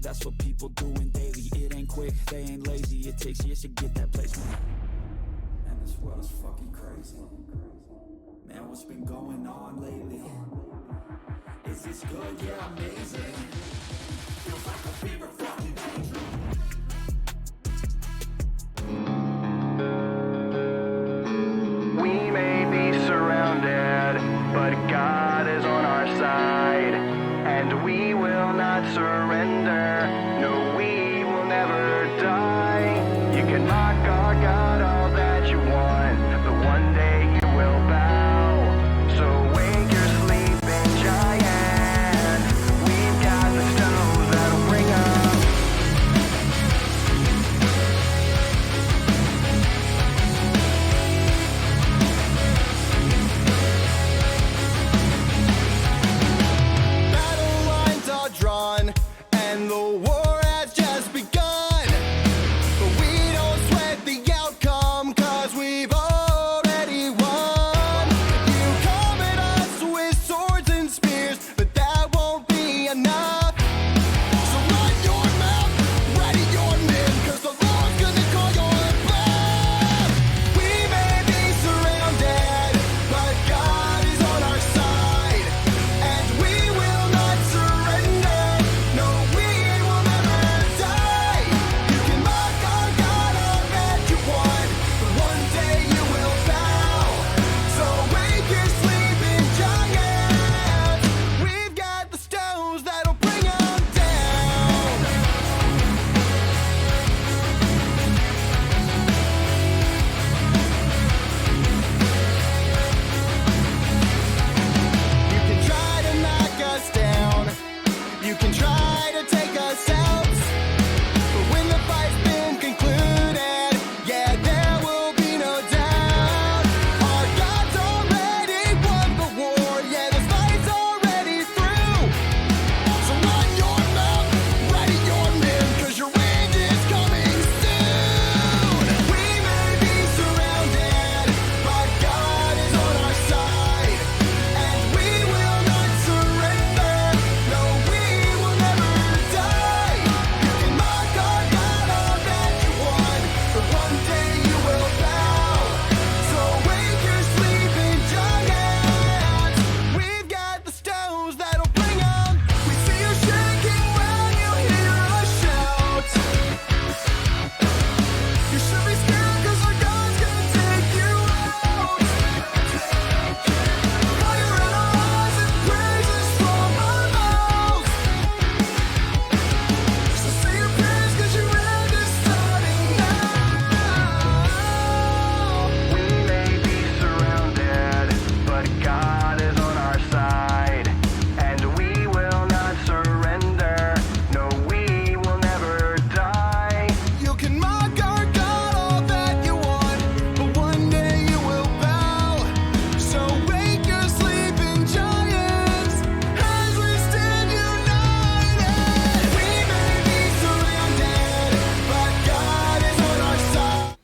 That's what people doing daily. It ain't quick, they ain't lazy. It takes years to get that placement. And this world is fucking crazy. Man, what's been going on lately? Is this good? Yeah, amazing. Feels like a fever fucking danger. We may be surrounded, but God is on our side, and we will not surrender. No, we will never die. You can mock our God all that you want, but one day you will bow. So wake your sleeping giant. We've got the stones that'll bring us. Battle lines are drawn, and the war has just begun. But we don't sweat the outcome, 'cause we've already won. You come at us with swords and spears, but that won't be enough. So run your mouth, ready your men, 'cause the Lord's gonna call your bluff. We may be surrounded, but God is on our side, and we will not surrender. No, we will never die. You can mock our God all that you want, but one day you will bow. So wake your sleeping giants. We've got the stones that'll bring them down. You can try to knock us down, you can try to take us out, but when the fight's been concluded, yeah, there will be no doubt. Our God's already won the war, yeah, this fight's already through. So run your mouth, ready your men, 'cause your end is coming soon. We may be surrounded, but God is on our side, and we will not surrender. No, we will never die. You can mock our God all that you want, but one day you will bow. So wake your sleeping giants. We've got the stones that'll bring them. We see you shaking when you hear us shout. You should be scared, 'cause our God's gonna take you out. Fire in our eyes and praises from our mouths. So say your prayers, 'cause your end is starting now. We may be surrounded, but God is on our side, and we will not surrender. No, we will never die. You can mock our God all that you want, but one day you will bow. So wake your sleeping giants as we stand united. We may be surrounded, but God is on our side.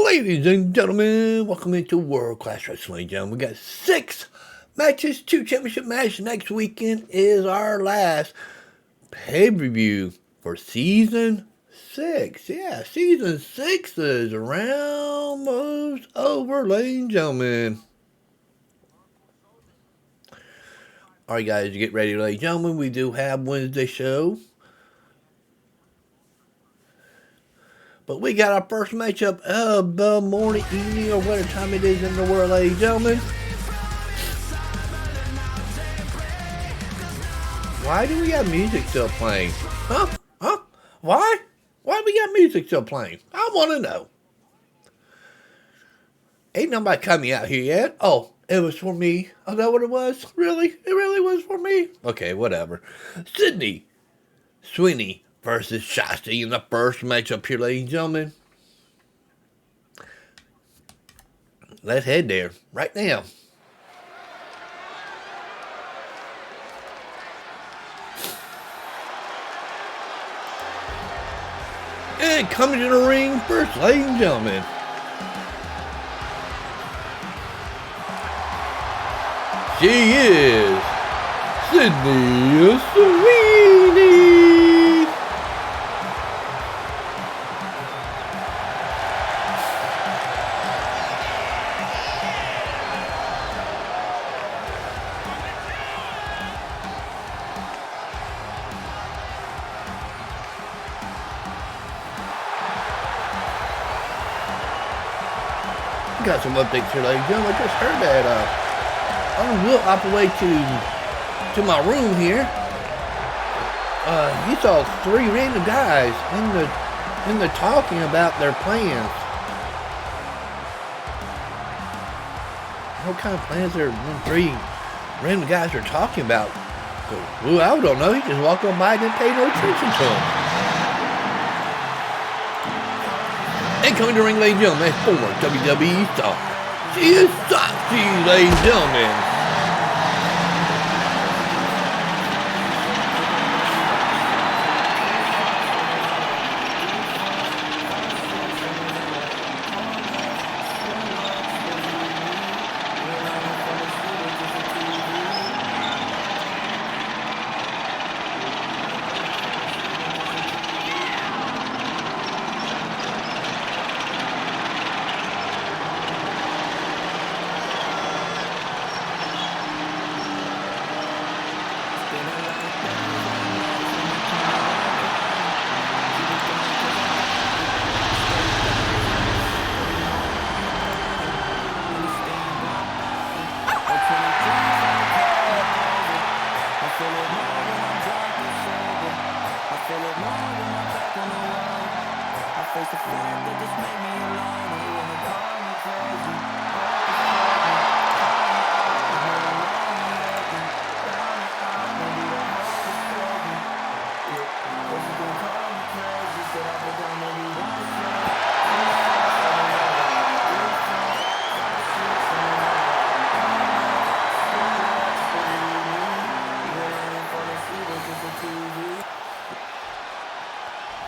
Ladies and gentlemen, welcome into World Class Wrestling, gentlemen. We got 6 matches, 2 championship matches. Next weekend is our last pay-per-view for season 6. Yeah, season 6 is almost over, ladies and gentlemen. Alright guys, get ready, ladies and gentlemen. We do have Wednesday show. But we got our first matchup of the morning, evening, or whatever time it is in the world, ladies and gentlemen. Why do we got music still playing? Huh? Why? Why do we got music still playing? I want to know. Ain't nobody coming out here yet. Oh, it was for me. Oh, that what it was? Really? It really was for me? Okay, whatever. Sweeny versus Shotzi in the first matchup here, ladies and gentlemen. Let's head there right now. And coming to the ring first, ladies and gentlemen. She is 6 Sydney Sweeny. Got some updates here, ladies and gentlemen. I just heard that on the way up away to my room here. He saw 3 random guys in the talking about their plans. What kind of plans are 3 random guys are talking about? So, well, I don't know. He just walked on by and didn't pay no attention to him. And coming to the ring, ladies and gentlemen, that's former WWE star. She is Shotzi, ladies and gentlemen.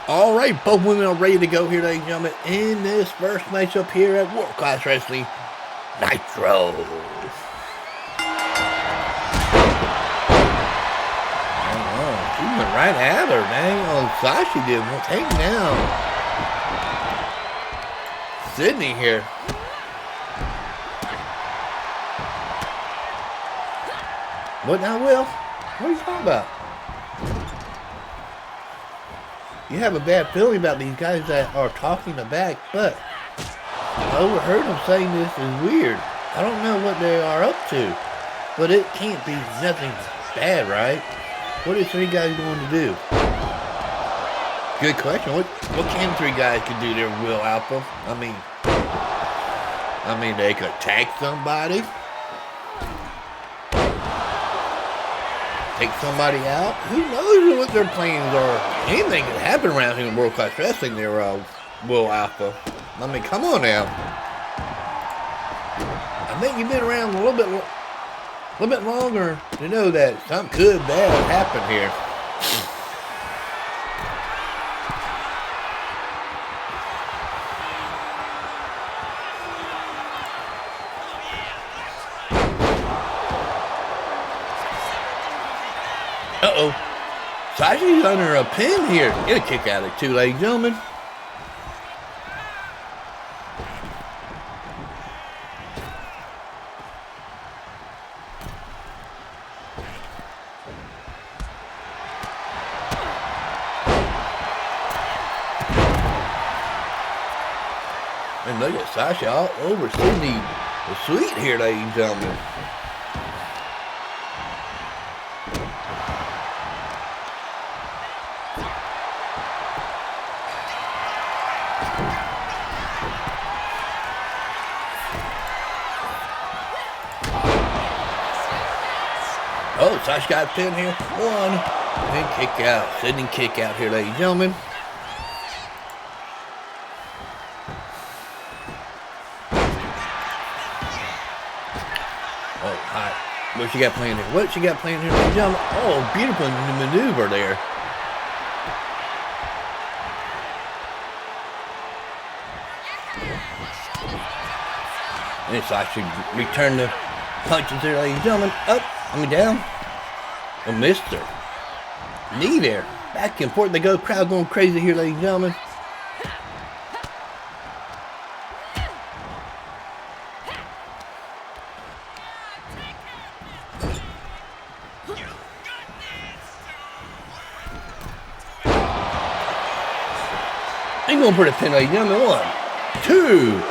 All right, both women are ready to go here, ladies and gentlemen, in this first matchup here at World Class Wrestling Nitro. Oh, she went right at her, dang. Oh, Sasha did. Well, take down Sydney here. What now, Will? What are you talking about? You have a bad feeling about these guys that are talking in the back, but I overheard them saying this is weird. I don't know what they are up to, but it can't be nothing bad, right? What is 3 guys going to do? Good question. What can 3 guys can do there, Will Alpha? I mean, they could attack somebody, take somebody out. Who knows what their plans are? Anything can happen around here in World Class Wrestling there, Will Alpha. I mean, come on now. I think you've been around a little bit longer to know that something good, bad happened here. Uh-oh. Sasha's under a pin here. Get a kick out of it too, ladies and gentlemen. And look at Sasha all over Sydney the Sweet here, ladies and gentlemen. Oh, Sasha got a pin here. 1. And kick out. Sydney kick out here, ladies and gentlemen. Oh, hi. What she got playing here? What she got playing here, ladies and gentlemen? Oh, beautiful maneuver there. And Sasha returned the punches there, ladies and gentlemen. Up. I mean, down. A mister. Knee there. Back and forth they go. Crowd going crazy here, ladies and gentlemen. Ain't going for the pin, ladies and gentlemen. 1, 2.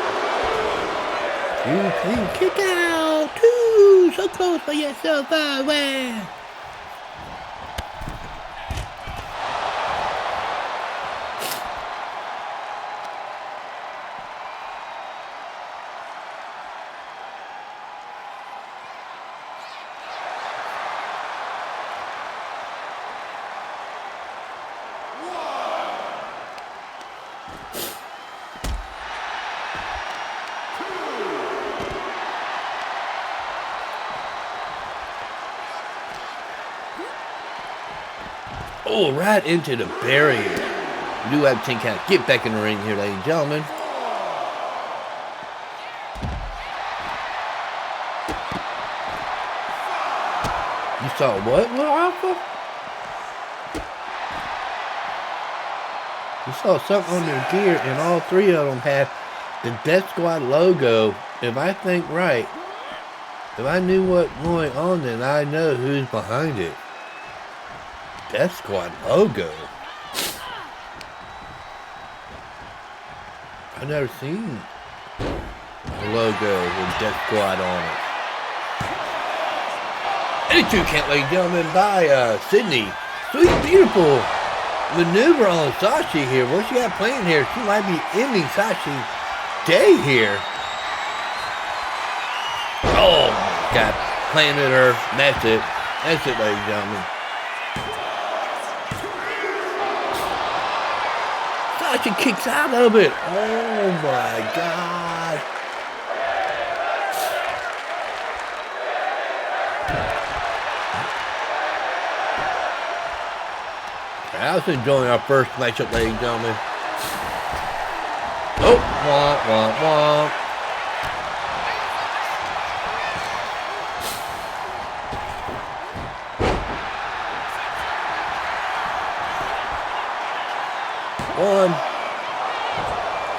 2, clean kick out. 2. So close, but yet so far away. Oh, right into the barrier. We do have 10 count. Get back in the ring here, ladies and gentlemen. You saw what, Little Alpha? You saw something on their gear, and all 3 of them have the Death Squad logo. If I think right, if I knew what's going on, then I know who's behind it. Death Squad logo. I've never seen a logo with Death Squad on it. Eddy 2 count, ladies and gentlemen, by Sydney. Sweet, beautiful maneuver on Sashi here. What she got playing here? She might be ending Sashi's day here. Oh my God. Planted her. That's it. That's it, ladies and gentlemen. She kicks out of it. Oh my God. I was enjoying our first matchup, ladies and gentlemen. Oh, womp, womp, womp. One.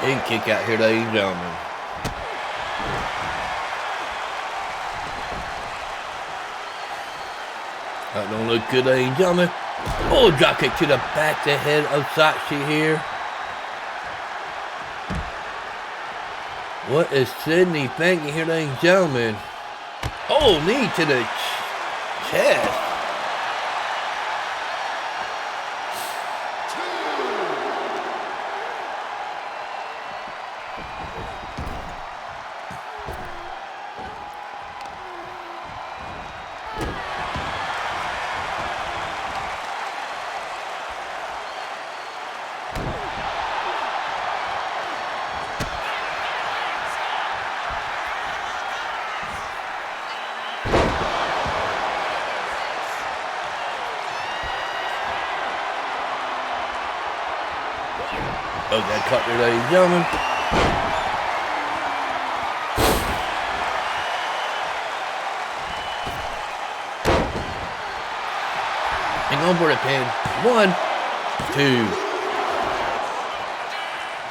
Big kick out here, ladies and gentlemen. That don't look good, ladies and gentlemen. Oh, drop kick to the back, the head of Sachi here. What is Sydney thinking here, ladies and gentlemen? Oh, knee to the chest. Oh, that cut there, ladies and gentlemen. And going for the pin. 1, 2.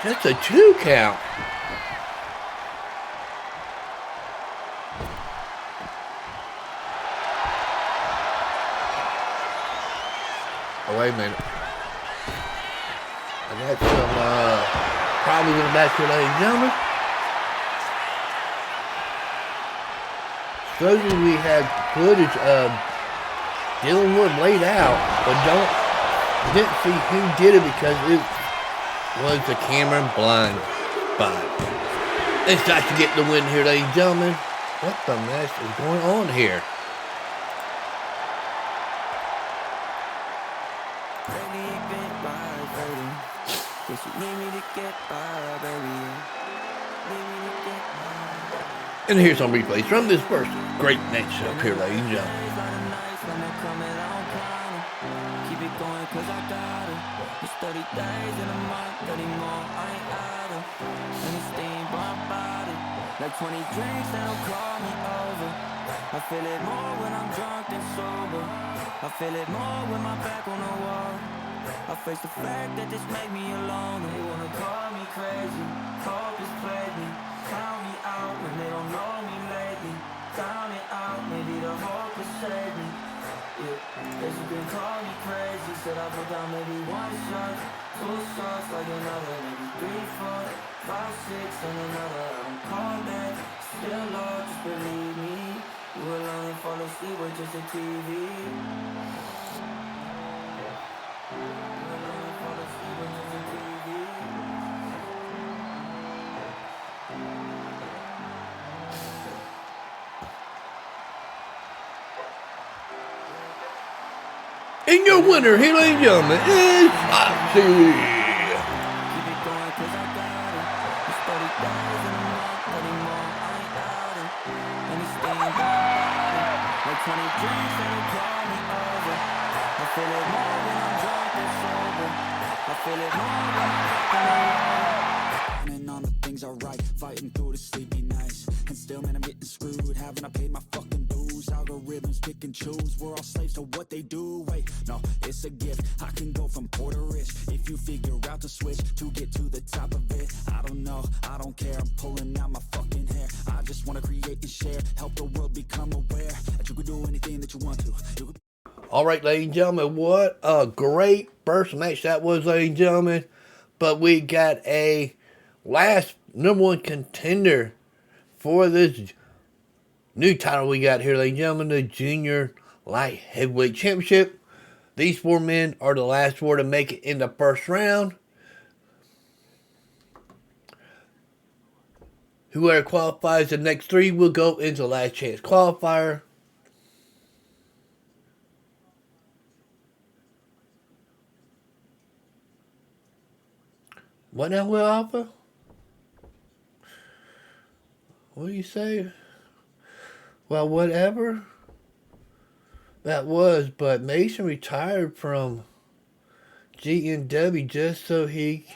Just a 2 count. Oh, wait a minute. I got some problems in the back here, ladies and gentlemen. Supposedly we had footage of Dylan Wood laid out, but didn't see who did it because it was the camera blind spot. It's got to get the win here, ladies and gentlemen. What the mess is going on here? And here's some replays from this first great matchup here, ladies and gentlemen. Keep it going cause I got it. It's 30 days in a month, 30 more, I ain't out of. And it's steam, but I'm about it. Like 20 drinks that'll call me over. I feel it more when I'm drunk than sober. I feel it more with my back on the wall. I face the fact that this made me alone. They wanna call me crazy, hope it's played me. Count me out when they don't know me lately. Down it out, maybe the hope will save me. Yeah, guess you can call me crazy. Said I put down maybe one shot, two shots, like another, maybe 3, 4, 5, 6, and another. I don't call back, still low, just believe me. You alone and fall asleep with just a TV. And your winner, here, ladies and gentlemen, is Shotzi. Keep it going 'cause I got it. It's 30,000 a month, 30 more, I ain't out it. And it's staying by my body. Like 20 drinks that'll call me over. I feel it more when I'm drunk than sober. I feel it more when I'm back on the road. And on the things I write, fighting through the sleepy nights. And still, man, I'm getting screwed. Haven't I paid my fucking dues? Algorithms pick and choose. We're all slaves to what they do. Wait, no, it's a gift. I can go from poor to rich if you figure out the switch to get to the top of it. I don't know, I don't care. I'm pulling out my fucking hair. I just want to create and share, help the world become aware that you can do anything that you want to. All right, ladies and gentlemen, what a great first match that was, ladies and gentlemen. But we got a last #1 contender for this new title we got here, ladies and gentlemen, the Junior Light Heavyweight Championship. These 4 men are the last 4 to make it in the first round. Whoever qualifies the next 3 will go into the last chance qualifier. What now, Will Alpha? What do you say? Well, whatever that was, but Mason retired from GNW just so he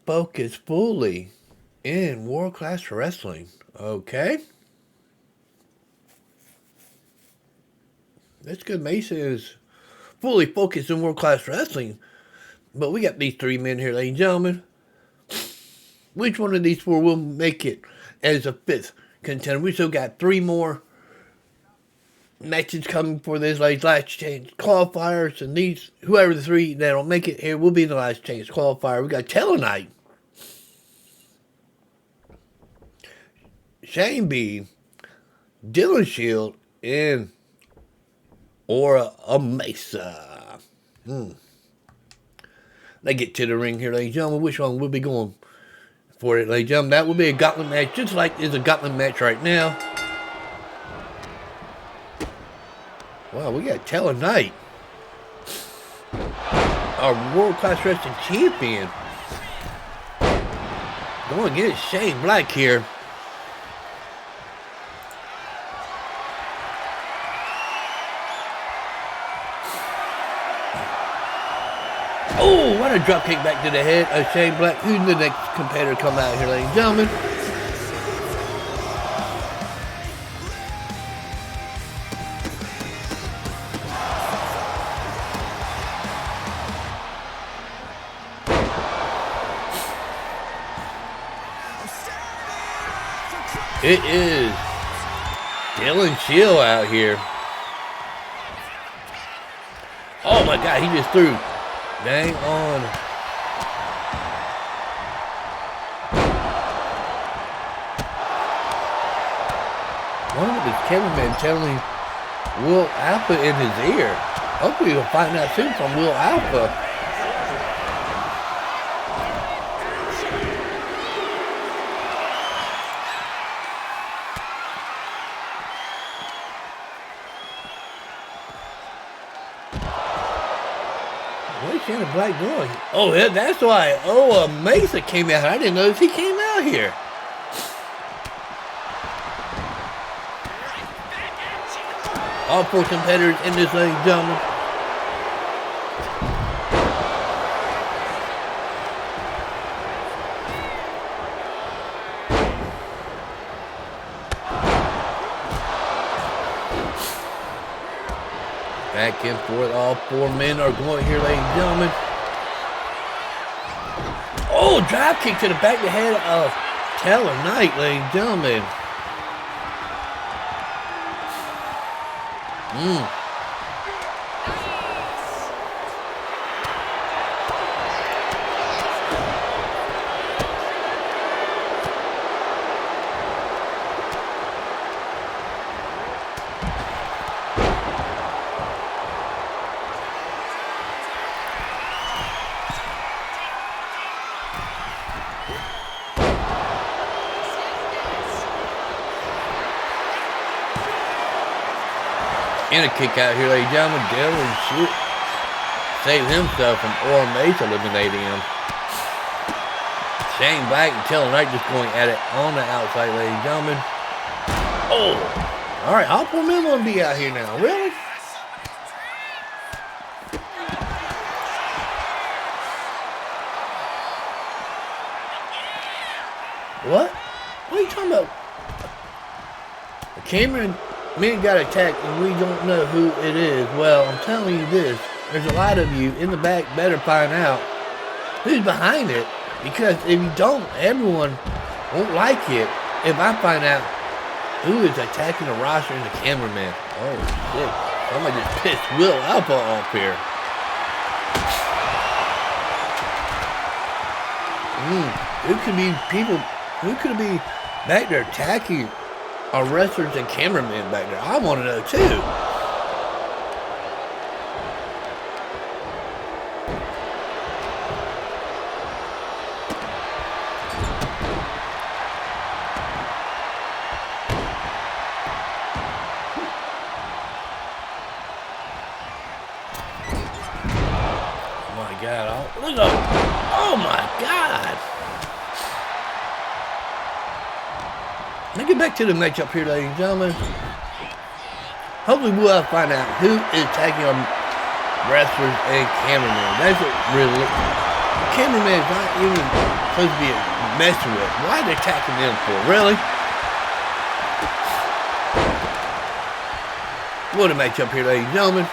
focus fully in world-class wrestling. Okay? That's good. Mason is fully focused in world-class wrestling. But we got these 3 men here, ladies and gentlemen. Which one of these 4 will make it as a 5th contender? We still got 3 more matches coming for this last chance qualifiers. And these, whoever the 3 that'll make it here will be in the last chance qualifier. We got Telenight, Shane B, Dylan Shield, and Aura of Mensah. They get to the ring here, ladies and gentlemen. Which one will be going for it, ladies and gentlemen? That will be a gauntlet match, just like it's a gauntlet match right now. Wow, we got Telenight, our world-class wrestling champion, going against Shane Black here. Oh, what a drop kick back to the head of Shane Black. Who's the next competitor come out here, ladies and gentlemen? It is Dylan Shield out here. Oh my God, he just threw dang on. One of his cameramen telling Will Alpha in his ear. Hopefully we'll find out soon from Will Alpha. Shannon Black doing? Oh, yeah, that's why. Oh, Mensah came out. I didn't notice he came out here. All 4 competitors in this, ladies and gentlemen. Back and forth. All four men are going here, ladies and gentlemen. Oh, drop kick to the back of the head of Taylor Knight, ladies and gentlemen. And a kick out here, ladies and gentlemen. Dylan saved himself from Mensah eliminating him. Shane Black and Taylor Knight just going at it on the outside, ladies and gentlemen. Oh! Alright, all four men will be out here now. Really? What? What are you talking about? Cameron men got attacked and we don't know who it is. Well, I'm telling you this. There's a lot of you in the back better find out who's behind it. Because if you don't, everyone won't like it if I find out who is attacking the roster and the cameraman. Oh, shit. Somebody just pissed Will Alpha off here. Who could be people, who could be back there attacking our wrestlers and cameramen back there? I want to know too. Look up. Oh my God. Let's get back to the matchup here, ladies and gentlemen. Hopefully we'll find out who is tagging our wrestlers and cameramen. That's what really. Cameraman is not even supposed to be messing with. Why are they attacking them for? Really? What a matchup here, ladies and gentlemen.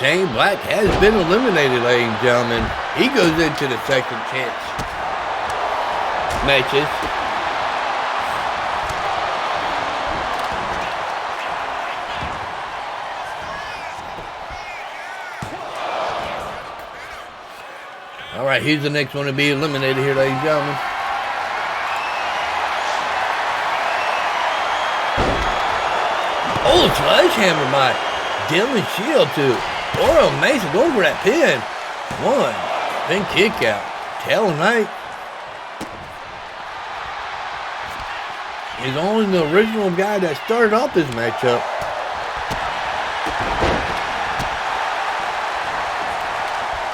Shane Black has been eliminated, ladies and gentlemen. He goes into the second chance matches. All right, here's the next one to be eliminated here, ladies and gentlemen. Oh, sledgehammer by Dylan Shield to Mensah going for that pin. One. Then kick out. Taylor Knight is only the original guy that started off this matchup.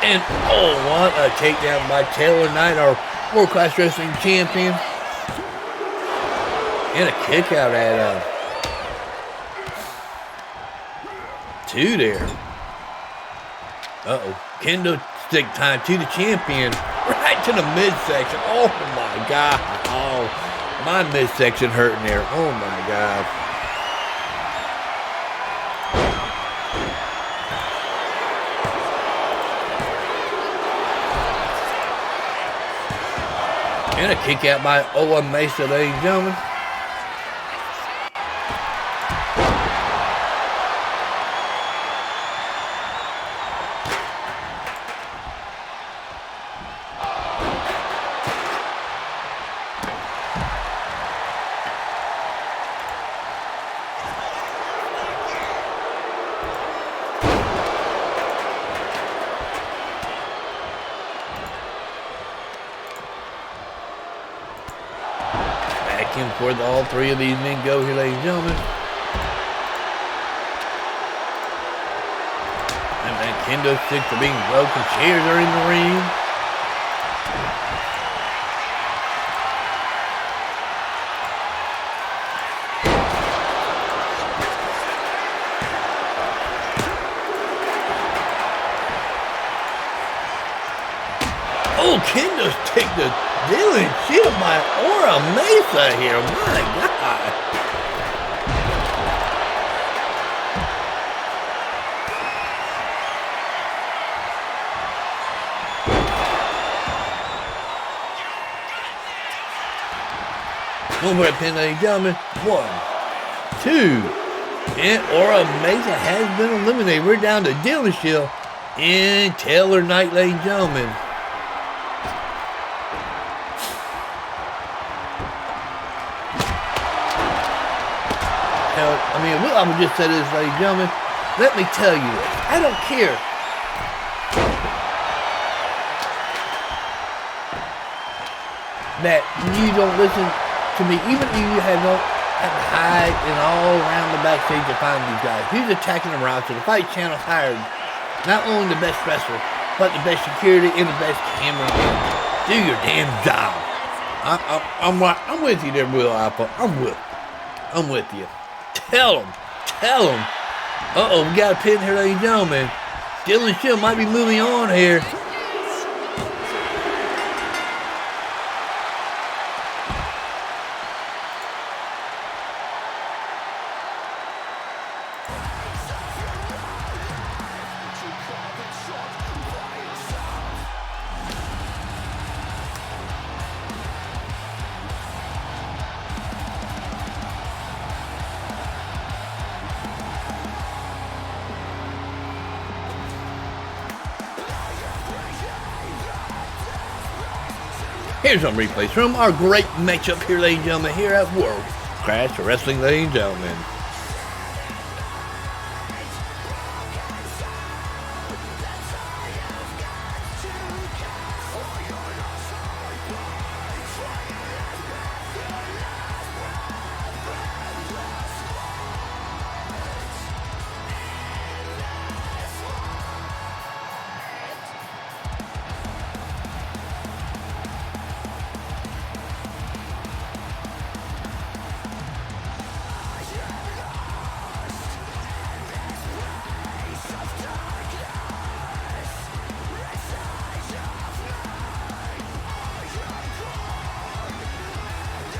And oh, what a takedown by Taylor Knight, our World Class Wrestling champion. And a kick out at 2 there. Uh-oh. Kendo stick time to the champion. Right to the midsection. Oh, my God. Oh, my midsection hurting there. Oh, my God. And a kick out by Mensah, ladies and gentlemen. back and forth. All three of these men go here, ladies and gentlemen. And then kendo sticks are being broken. Chairs are in the ring. Oh, kendo stick the Dylan shit by Mensah here. My God. One more pin, ladies and gentlemen. 1, 2. And Mensah has been eliminated. We're down to Dylan Shield and Taylor Knight, ladies and gentlemen. I mean, I would just say this, ladies and gentlemen. Let me tell you this. I don't care. That you don't listen to me, even if you have to hide and all around the backstage to find these guys. He's attacking the roster. The Fight Channel hired not only the best wrestler, but the best security and the best cameraman. Do your damn job. I'm with you there, Will Alpha. I'm with you. Tell him. Uh-oh, we got a pin here, ladies and gentlemen. Dylan Shield might be moving on here. Here's some replays from our great matchup here, ladies and gentlemen, here at World Class Wrestling, ladies and gentlemen.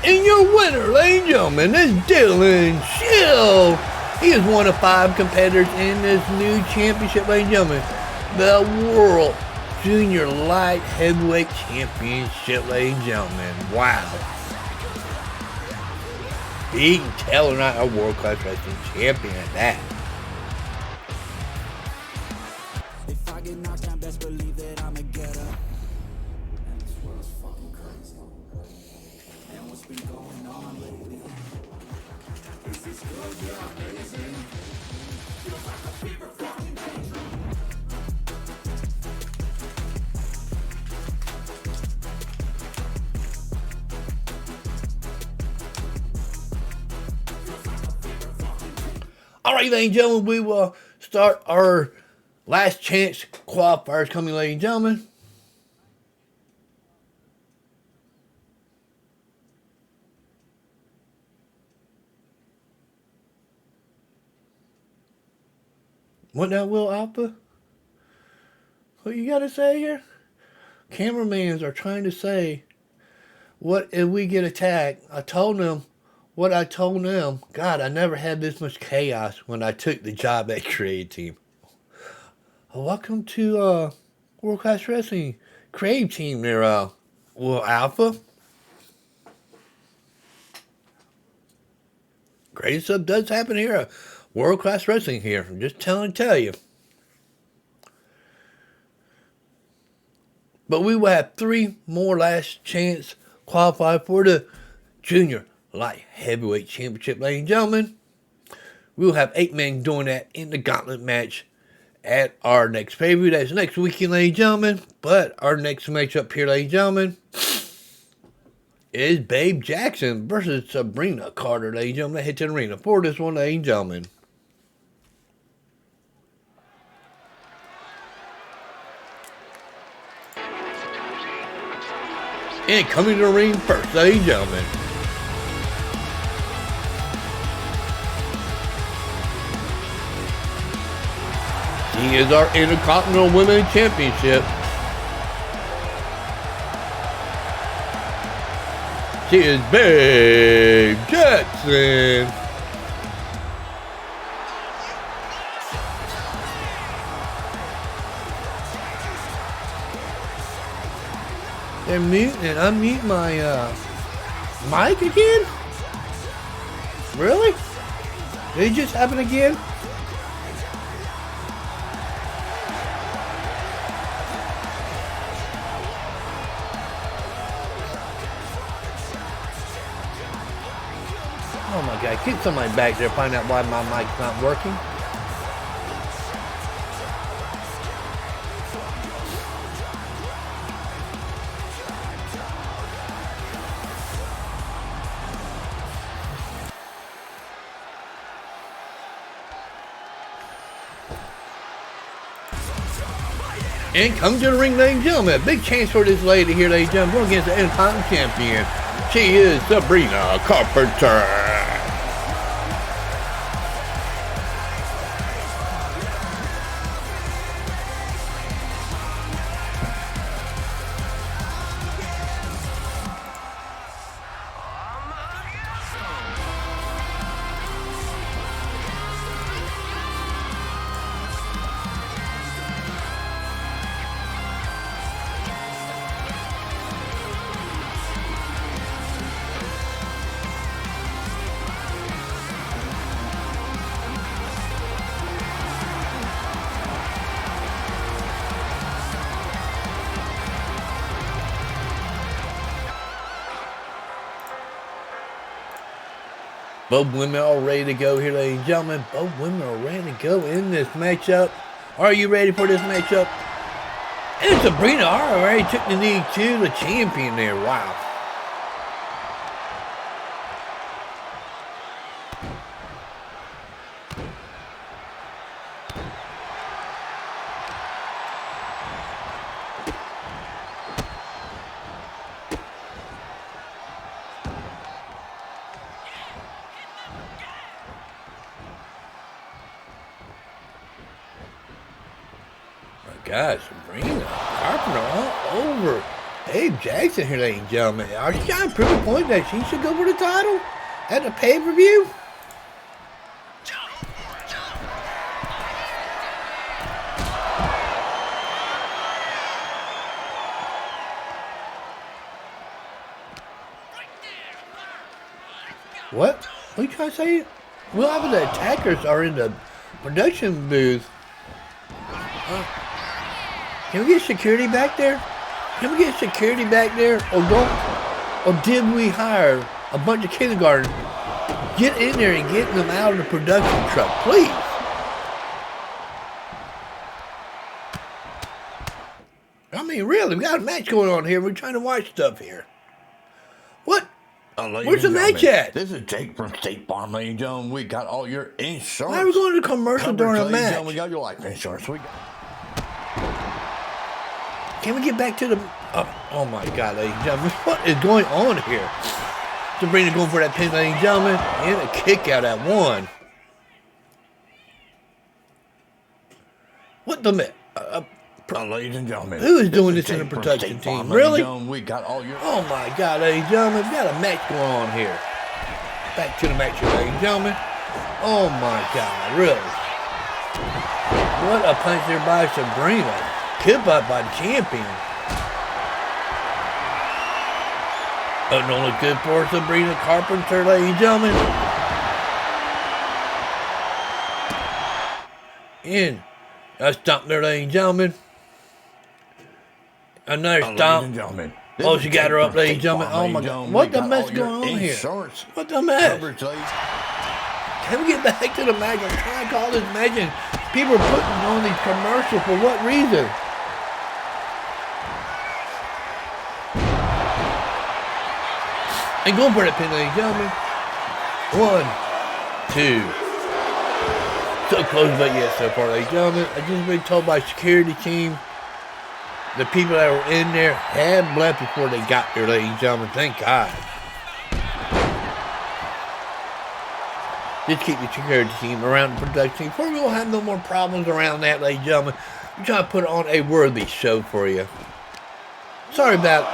And your winner, ladies and gentlemen, is Dylan Shield. He is one of 5 competitors in this new championship, ladies and gentlemen. The World Junior Light Heavyweight Championship, ladies and gentlemen. Wow. Beating Taylor Knight, a World Class Wrestling Champion at that. If I get knocked down, best believe that I'ma get up. And this world's fucking crazy. And what's been going on lately? Is this good? Yeah, amazing. Feels like a fever fucking dream. All right, ladies and gentlemen, we will start our last chance qualifiers coming, ladies and gentlemen. What now, Will Alpha? What you got to say here? Cameramans are trying to say, what if we get attacked? I told them what I told them. God, I never had this much chaos when I took the job at Creative Team. Welcome to World Class Wrestling Creative Team there, Will Alpha. Great stuff does happen here. World Class Wrestling here. I'm just tell you. But we will have 3 more last chance qualified for the Junior Light Heavyweight Championship, ladies and gentlemen. We will have 8 men doing that in the gauntlet match at our next pay-per-view. That's next weekend, ladies and gentlemen. But our next matchup here, ladies and gentlemen, is Babe Jaxxon versus Sabrina Carter, ladies and gentlemen. That hits the arena for this one, ladies and gentlemen. And coming to the ring first, ladies and gentlemen. She is our Intercontinental Women's Championship. She is Babe Jaxxon. They're muting and unmute my mic again? Really? Did it just happen again? Oh my God, get somebody back there, find out why my mic's not working. And come to the ring, ladies and gentlemen. Big chance for this lady here, ladies and gentlemen. Going against the Intercontinental Champion. She is Sabrina Carpenter. Both women are ready to go here, ladies and gentlemen. Both women are ready to go in this matchup. Are you ready for this matchup? And Sabrina already took the knee to the champion there. Wow. Guys, Sabrina Carpenter all over Babe Jaxxon here, ladies and gentlemen. Are you trying to prove a point that she should go for the title at the pay-per-view? What? What are you trying to say? Well, the attackers are in the production booth. Can we get security back there? Can we get security back there? Or did we hire a bunch of kindergartners? Get in there and get them out of the production truck, please. I mean, really, we got a match going on here. We're trying to watch stuff here. What? Where's the match at? This is Jake from State Farm, ladies and gentlemen. We got all your insurance. Why are we going to commercial during a match? We got your life insurance. Can we get back to the... Oh my God, ladies and gentlemen. What is going on here? Sabrina going for that pin, ladies and gentlemen. And a kick out at one. What the... ladies and gentlemen. Who is doing this in the production team? Really? We got all your... Oh my God, ladies and gentlemen. We got a match going on here. Back to the match here, ladies and gentlemen. Oh my God, really? What a punch there by Sabrina. Kip up by the champion. Oh, don't look good for Sabrina Carpenter, ladies and gentlemen. And a stomp there, ladies and gentlemen. Another stomp. Oh, she got her up, ladies and gentlemen. Oh my God. What the mess going on here? What the mess? Can we get back to the match? I'm trying to call this match and people are putting on these commercials for what reason? And going for that pin, ladies and gentlemen. 1, 2. So close, but yet so far, ladies and gentlemen. I just been told by security team, the people that were in there had left before they got there, ladies and gentlemen. Thank God. Just keep the security team around the production team. We won't have no more problems around that, ladies and gentlemen. We're trying to put on a worthy show for you. Sorry about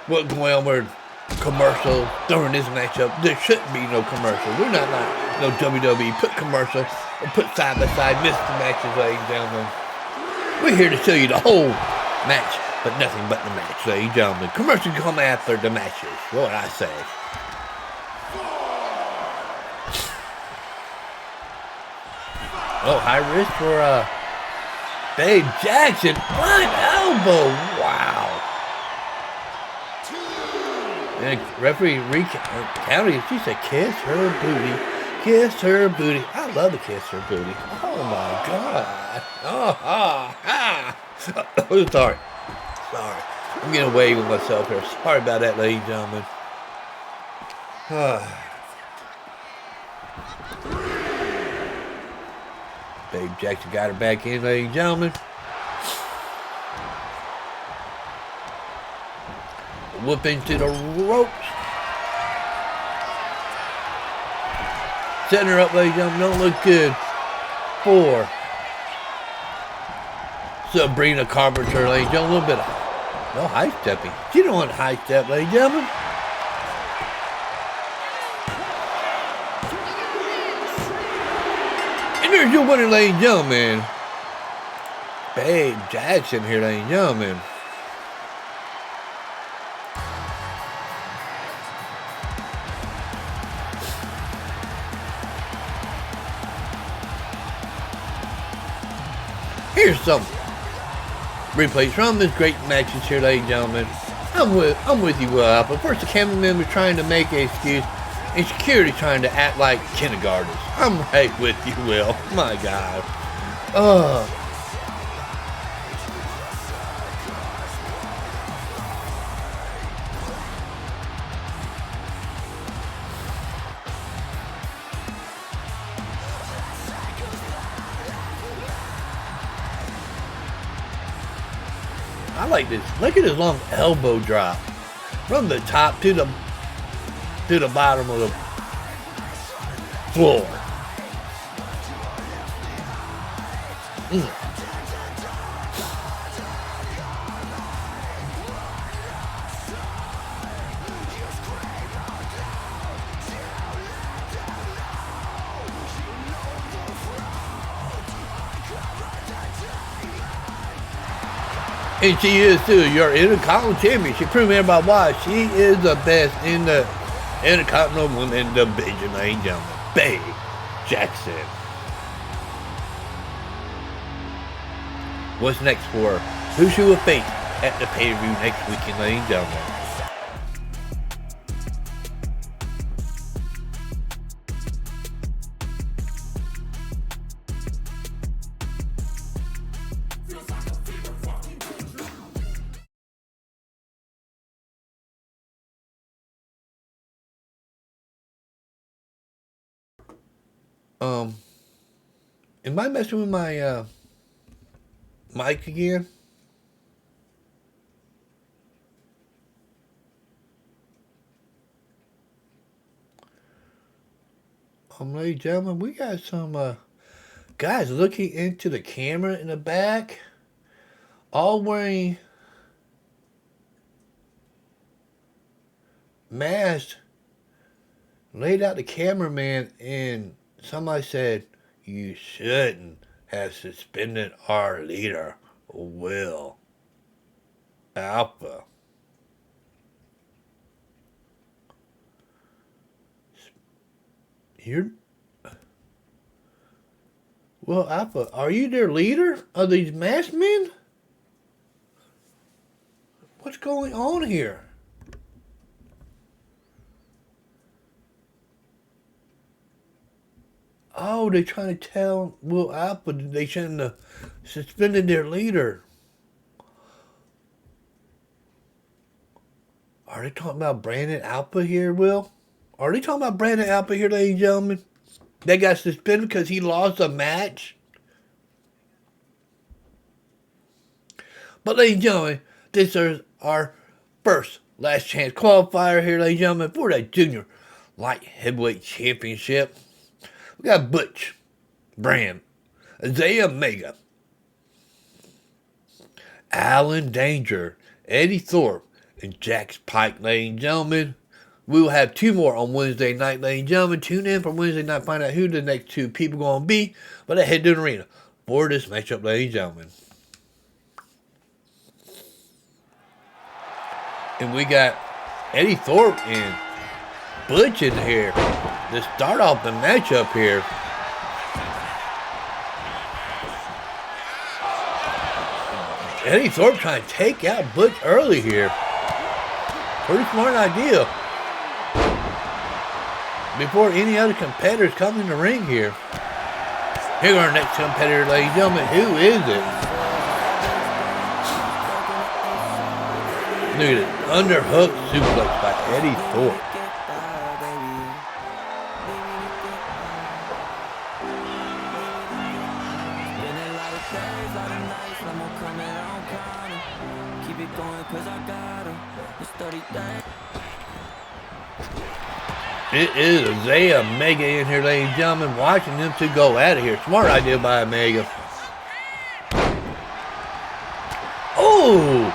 what's going on with commercials during this matchup. There shouldn't be no commercial. We're not like no WWE. Put commercial or put side by side Mr. matches, ladies and gentlemen. We're here to show you the whole match, but nothing but the match, ladies and gentlemen. Commercials come after the matches. What I say. Oh, high risk for Babe Jaxxon. One elbow. Wow. And referee county. She said, kiss her booty. Kiss her booty. I love to kiss her booty. Oh my God. Oh, sorry. I'm getting away with myself here. Sorry about that, ladies and gentlemen. Babe Jaxxon got her back in, ladies and gentlemen. Whoop into the ropes. Setting her up, ladies and gentlemen. Don't look good. 4. Sabrina Carpenter, ladies and gentlemen. A little bit of no high stepping. She don't want high step, ladies and gentlemen. And there's your winner, ladies and gentlemen. Babe Jaxxon here, ladies and gentlemen. Here's some replays from this great matches here, ladies and gentlemen. I'm with you, Will. But first, the cameraman was trying to make an excuse, and security trying to act like kindergartners. I'm right with you, Will. My God. I like this. Look at this long elbow drop from the top to the bottom of the floor. And she is too. Your Intercontinental Champion. She proved everybody why she is the best in the Intercontinental Women Division, ladies and gentlemen. Babe Jaxxon. What's next for her? Who she will face at the pay-per-view next weekend, ladies and gentlemen? Am I messing with my mic again? Ladies and gentlemen, we got some guys looking into the camera in the back, all wearing masks. Laid out the cameraman, and somebody said, "You shouldn't have suspended our leader, Will Alpha." Will Alpha, are you their leader of these masked men? What's going on here? Oh, they're trying to tell Will Alpha that they shouldn't have suspended their leader. Are they talking about Brandon Alpa here, Will? Are they talking about Brandon Alpa here, ladies and gentlemen? They got suspended because he lost a match? But ladies and gentlemen, this is our first last chance qualifier here, ladies and gentlemen, for the Junior Light Heavyweight Championship. We got Butch, Bram, Isaiah Mega, Alan Danger, Eddy Thorpe, and Jax Pike, ladies and gentlemen. We will have 2 more on Wednesday night, ladies and gentlemen. Tune in for Wednesday night, find out who the next 2 people going to be. But I head to the arena for this matchup, ladies and gentlemen. And we got Eddy Thorpe and Butch in here to start off the matchup here. Eddy Thorpe trying to take out Butch early here. Pretty smart idea. Before any other competitors come in the ring here. Here's our next competitor, ladies and gentlemen. Who is it? Look at it. Underhook suplex by Eddy Thorpe. It is Isaiah Mega in here, ladies and gentlemen, watching them 2 go out of here. Smart idea by Omega. Oh,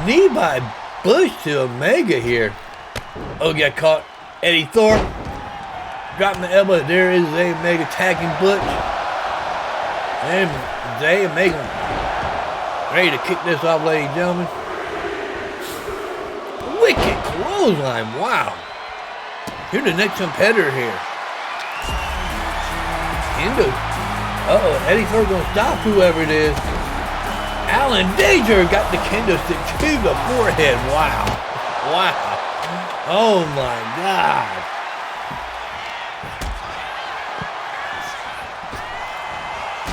knee by Butch to Omega here. Oh, got caught. Eddy Thorpe dropping the elbow. There is Isaiah Mega attacking Butch. And Isaiah Mega ready to kick this off, ladies and gentlemen. Wicked clothesline, wow. Here's the next competitor here. Uh-oh, Eddy Thorpe gonna stop whoever it is. Alan Danger got the kendo stick to the forehead. Wow. Wow. Oh my God.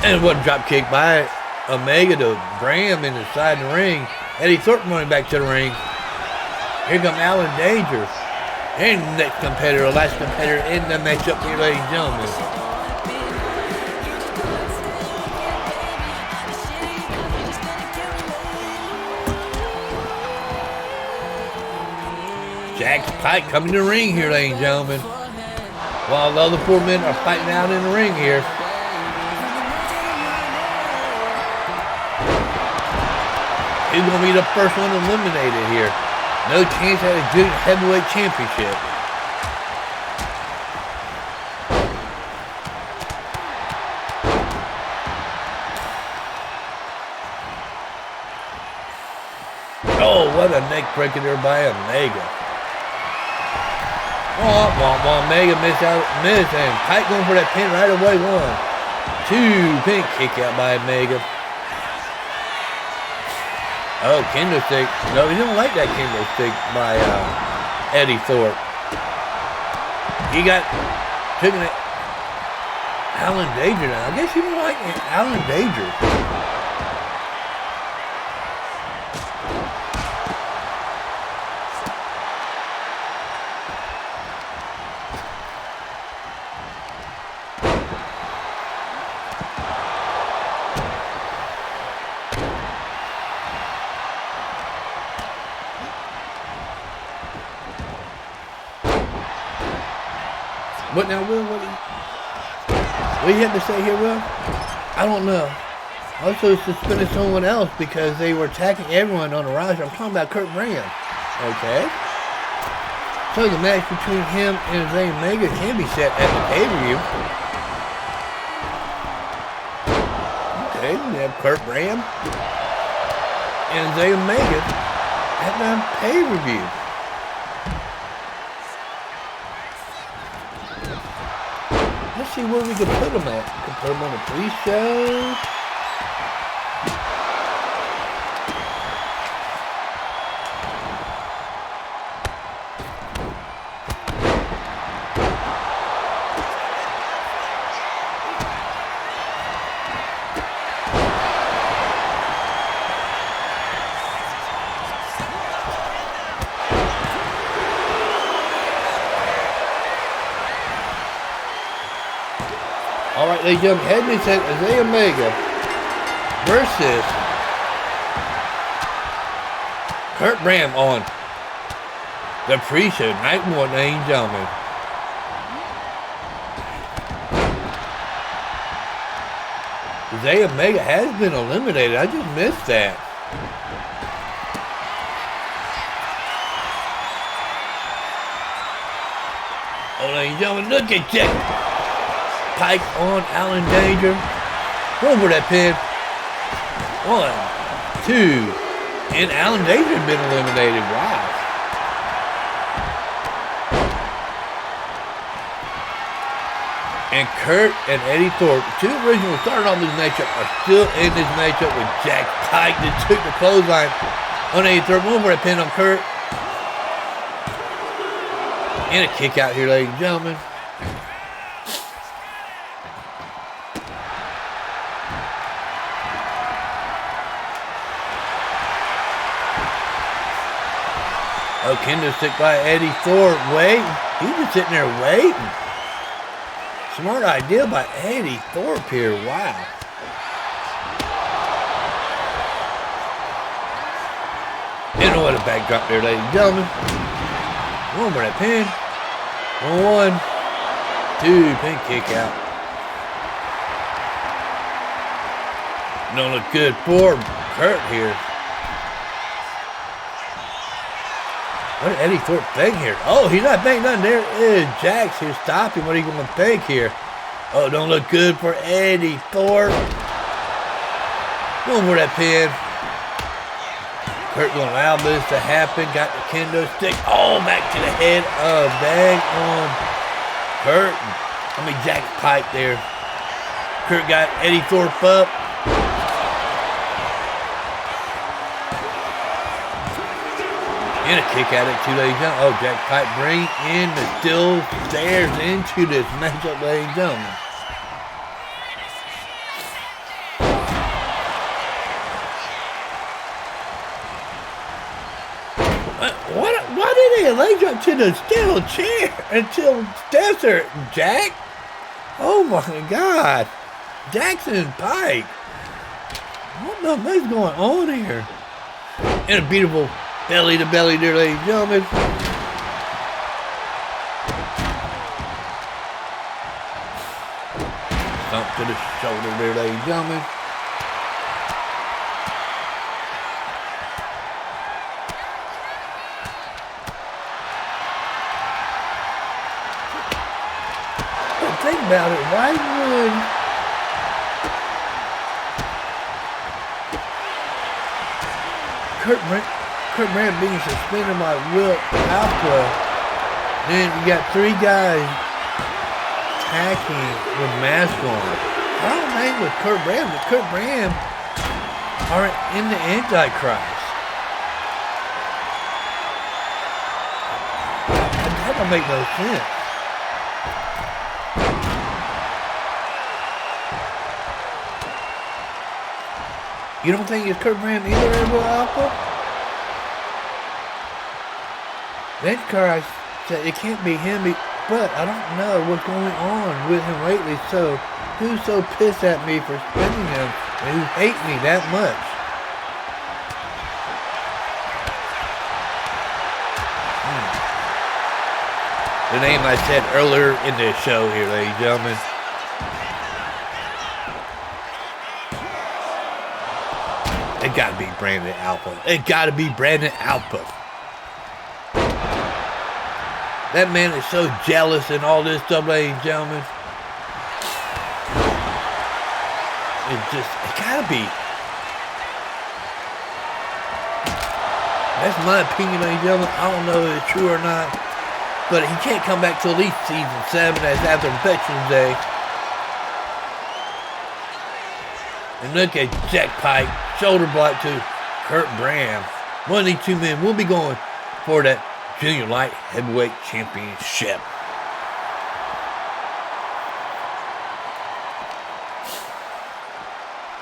And what drop kick by Omega to Bram in the side of the ring. Eddy Thorpe running back to the ring. Here comes Alan Danger. And the next competitor, last competitor in the matchup here, ladies and gentlemen. Jax Pike coming to the ring here, ladies and gentlemen. While the other 4 men are fighting out in the ring here. Who's going to be the first one eliminated here? No chance at a good heavyweight championship. Oh, what a neck breaker there by Omega. Omega missed, and Pike going for that pin right away. 1, 2, pin kick out by Omega. Oh, kendo stick. No, he don't like that kendo stick by Eddy Thorpe. He got taken it. Alan Danger now. I guess he don't like Alan Danger. What now, Will? What do you have to say here, Will? I don't know. Also suspended someone else because they were attacking everyone on the roster. I'm talking about Kurt Bram. Okay. So the match between him and Isaiah Mega can be set at the pay-per-view. Okay, we have Kurt Bram and Isaiah Mega at the pay-per-view. Let's see where we can put them at. We can put them on the pre-show. Alright, ladies and gentlemen, heading into Isaiah Omega versus Kurt Bram on the pre-show, night 1, ladies and gentlemen. Isaiah Omega has been eliminated. I just missed that. Oh, ladies and gentlemen, look at Jack Pike on Alan Danger. Over that pin. 1, 2. And Alan Danger has been eliminated. Wow. And Kurt and Eddy Thorpe, two original started on this matchup, are still in this matchup with Jack Pike that took the clothesline on Eddy Thorpe. Over that pin on Kurt. And a kick out here, ladies and gentlemen. Oh, Kendo stick by Eddy Thorpe. Wait. He's just sitting there waiting. Smart idea by Eddy Thorpe here. Wow. And what a backdrop there, ladies and gentlemen. One more that pin. 1, 2, pin kick out. Don't look good for Kurt here. What did Eddy Thorpe think here? Oh, he's not thinking nothing. There is Jax here stopping. What are you going to think here? Oh, don't look good for Eddy Thorpe. Going for that pin. Kurt going to allow this to happen. Got the kendo stick. Oh, back to the head of bang on Kurt. Jack Pike there. Kurt got Eddy Thorpe up. And a kick at it too, ladies and gentlemen. Oh, Jack Pike bring in the steel stairs into this matchup, ladies and gentlemen. Why did they leg drop to the steel chair until Desert, Jack? Oh my God. Jaxxon and Pike. What the heck's going on here? And a beautiful belly to belly there, ladies and gentlemen. Stomp to the shoulder there, ladies and gentlemen. But think about it, why would Kurt Bram being suspended by Will Alpha? Then you got 3 guys attacking with masks on. I don't think with Kurt Bram. The Kurt Bram are in the Antichrist. That don't make no sense. You don't think it's Kurt Bram either, Will Alpha? That car said it can't be him, but I don't know what's going on with him lately, so who's so pissed at me for spending him and who hate me that much? The name I said earlier in the show here, ladies and gentlemen. It gotta be Brandon Alpha. It gotta be Brandon Alpha. That man is so jealous and all this stuff, ladies and gentlemen. It gotta be. That's my opinion, ladies and gentlemen. I don't know if it's true or not. But he can't come back till at least season 7. That's after Veterans Day. And look at Jack Pike. Shoulder block to Kurt Bram. One of these 2 men will be going for that Junior Light Heavyweight Championship.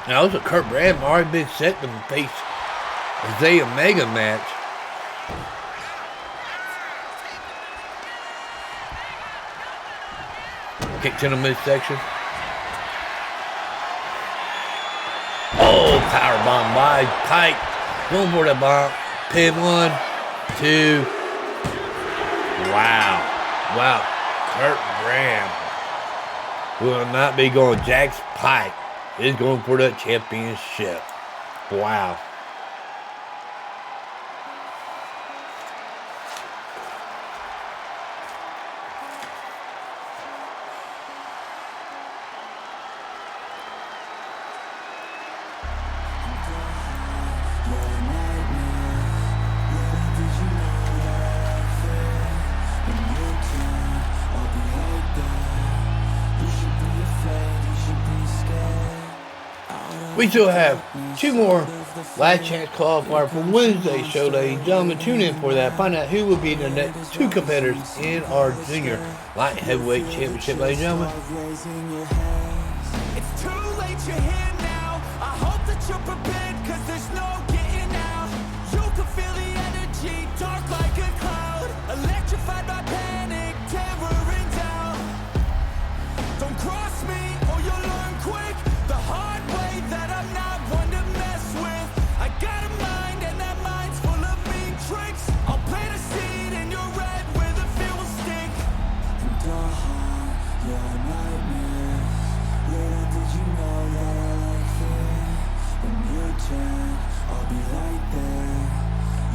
Now, also Kurt Bram already been set to face Isaiah Omega match. Kick to the midsection. Powerbomb by Pike. Going for the bomb. Pin 1, 2. Wow. Wow. Kurt Bram will not be going. Jax Pike is going for the championship. Wow. We still have 2 more last chance qualifier for Wednesday's show, ladies and gentlemen. Tune in for that. Find out who will be the next 2 competitors in our junior light heavyweight championship, ladies and gentlemen. It's too late, you're here now. I hope that you're prepared, cause there's no getting out. You can feel the energy, dark like a cloud. Electrified by panic, terror and doubt. Don't cross me or you'll learn quick the hard way that I'm not one to mess with. I got a mind and that mind's full of mean tricks. I'll plant a seed in your red where the fear will stick. And you're a nightmare. Little did you know that I like fear. When you turn, I'll be right there.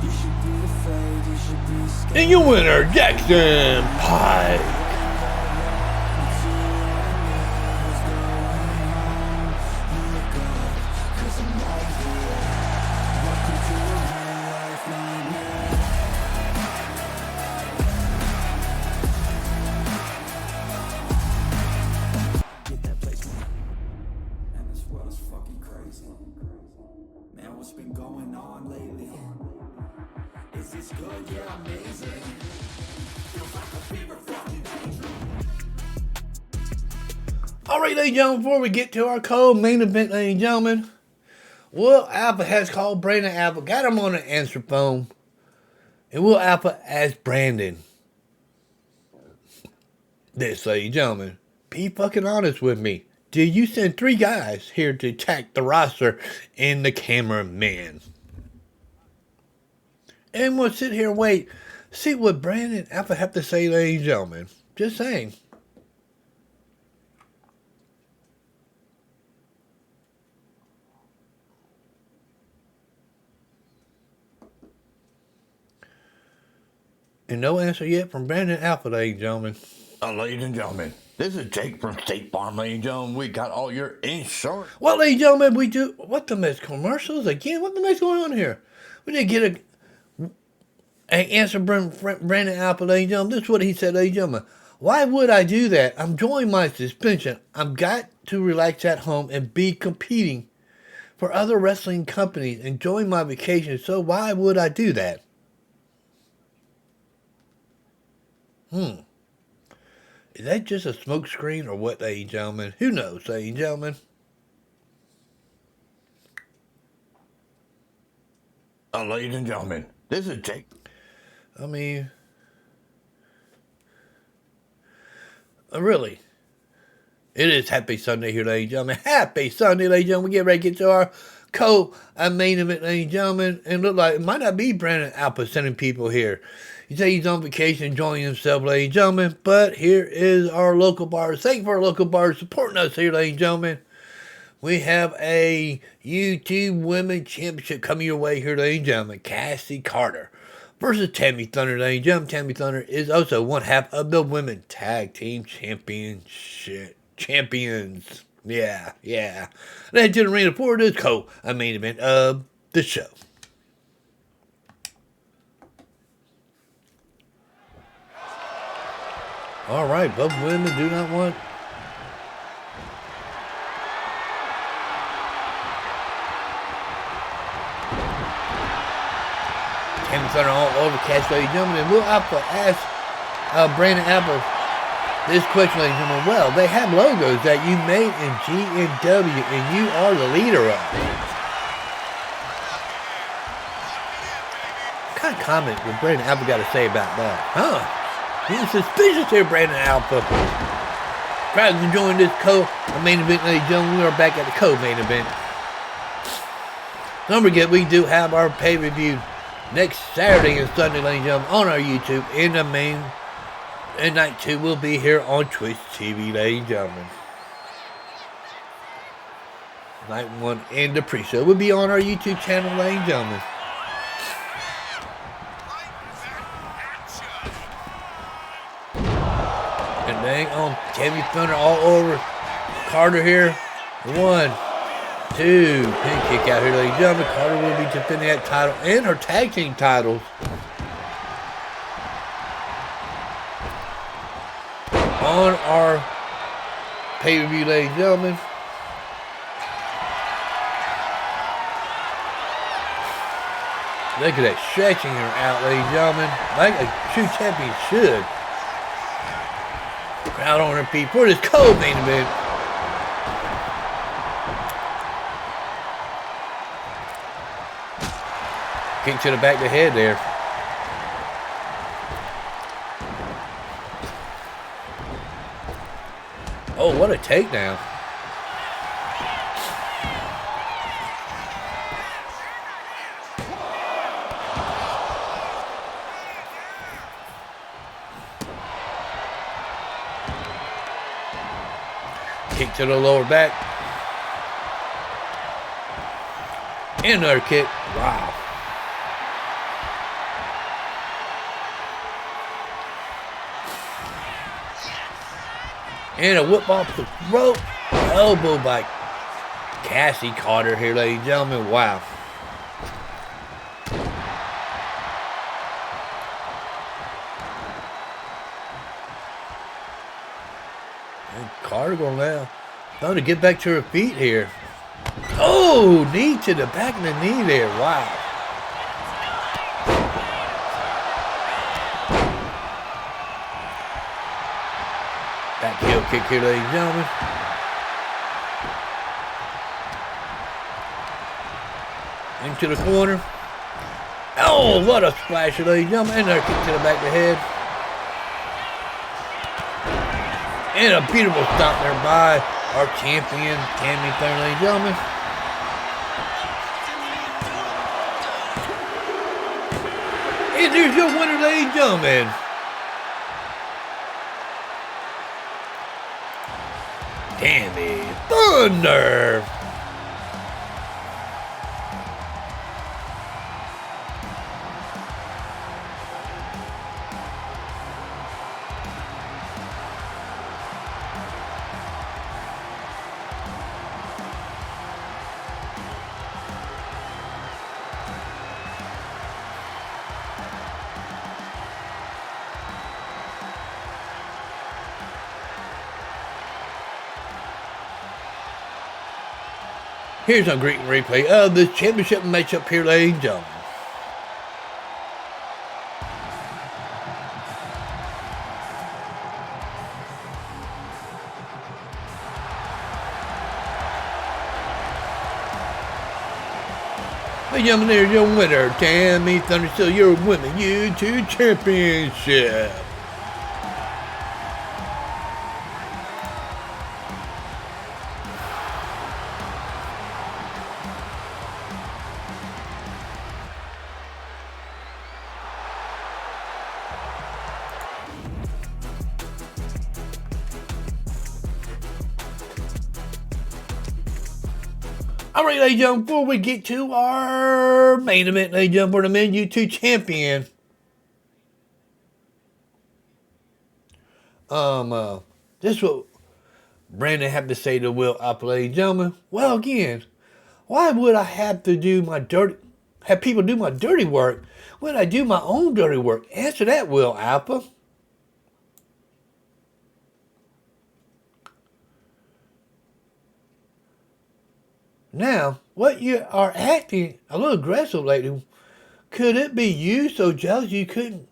You should be afraid, you should be scared. And your winner, Jaxxon Pike. Alright, ladies and gentlemen, before we get to our co-main event, ladies and gentlemen, Will Alpha has called Brandon Alpha, got him on the answer phone, and Will Alpha asked Brandon this, ladies and gentlemen, be fucking honest with me. Did you send 3 guys here to attack the roster and the cameraman? And we'll sit here and wait, see what Brandon Alpha have to say, ladies and gentlemen. Just saying. And no answer yet from Brandon Alpha, ladies and gentlemen. Ladies and gentlemen, this is Jake from State Farm, ladies and gentlemen. We got all your insurance. Well, ladies and gentlemen, we do... What the mess? Commercials again? What the mess going on here? We need to get an answer from Brandon Alpha, ladies and gentlemen. This is what he said, ladies and gentlemen. Why would I do that? I'm enjoying my suspension. I've got to relax at home and be competing for other wrestling companies, enjoying my vacation. So why would I do that? Is that just a smoke screen or what, ladies and gentlemen? Who knows, ladies and gentlemen? Ladies and gentlemen, this is Jake. I mean, really, it is Happy Sunday here, ladies and gentlemen. Happy Sunday, ladies and gentlemen. We get ready to get to our co-main event, ladies and gentlemen. And look like it might not be Brandon Alpha sending people here. He said he's on vacation, enjoying himself, ladies and gentlemen. But here is our local bars. Thank you for our local bars supporting us here, ladies and gentlemen. We have a YouTube Women Championship coming your way here, ladies and gentlemen. Kassidy Karter versus Tammy Thunder, ladies and gentlemen. Tammy Thunder is also one half of the Women Tag Team Champions. Yeah. Let's to the arena for this main event of the show. All right, both women do not want. Tammy Thunder all over Cassidy, ladies and gentlemen. And Will Alpha ask Brandon Alpha this question, ladies and gentlemen. Well, they have logos that you made in GNW, and you are the leader of. What kind of comment would Brandon Alpha got to say about that? He's suspicious here, Brandon Alpha. Crowd's enjoying this main event, ladies and gentlemen. We are back at the main event. Don't forget, we do have our pay-per-view next Saturday and Sunday, ladies and gentlemen, on our YouTube. In the main, and night 2 will be here on Twitch TV, ladies and gentlemen. Night 1 and the pre-show will be on our YouTube channel, ladies and gentlemen. And dang on Tammy Thunder all over Karter here. 1, 2, pin kick out here, ladies and gentlemen. Karter will be defending that title and her tag team titles on our pay-per-view, ladies and gentlemen. Look at that, stretching her out, ladies and gentlemen, like a true champion should. Crowd on her feet for this cold main event. Kick to the back of the head there. Oh, what a takedown. Kick to the lower back. And another kick. Wow. And a whip off the rope. Elbow by Kassidy Karter here, ladies and gentlemen. Wow. And Karter going now. Trying to get back to her feet here. Oh, knee to the back of the knee there. Wow. Back heel kick here, ladies and gentlemen. Into the corner. Oh, what a splash, ladies and gentlemen. And another kick to the back of the head. And a beautiful stop there by our champion, Tammy Thunder, ladies and gentlemen. And there's your winner, ladies and gentlemen. Tammy Thunder. Here's a great replay of the championship matchup here, ladies and gentlemen. Ladies and gentlemen, there's your winner, Tammy Thunder, still your women YouTube championship. Alright, ladies and gentlemen, before we get to our main event, ladies and gentlemen, for the men YouTube champion. This is what Brandon had to say to Will up, ladies and gentlemen. Well, again, why would I have to have people do my dirty work when I do my own dirty work? Answer that, Will Alpha. Now, what you are acting a little aggressive lately, could it be you so jealous you couldn't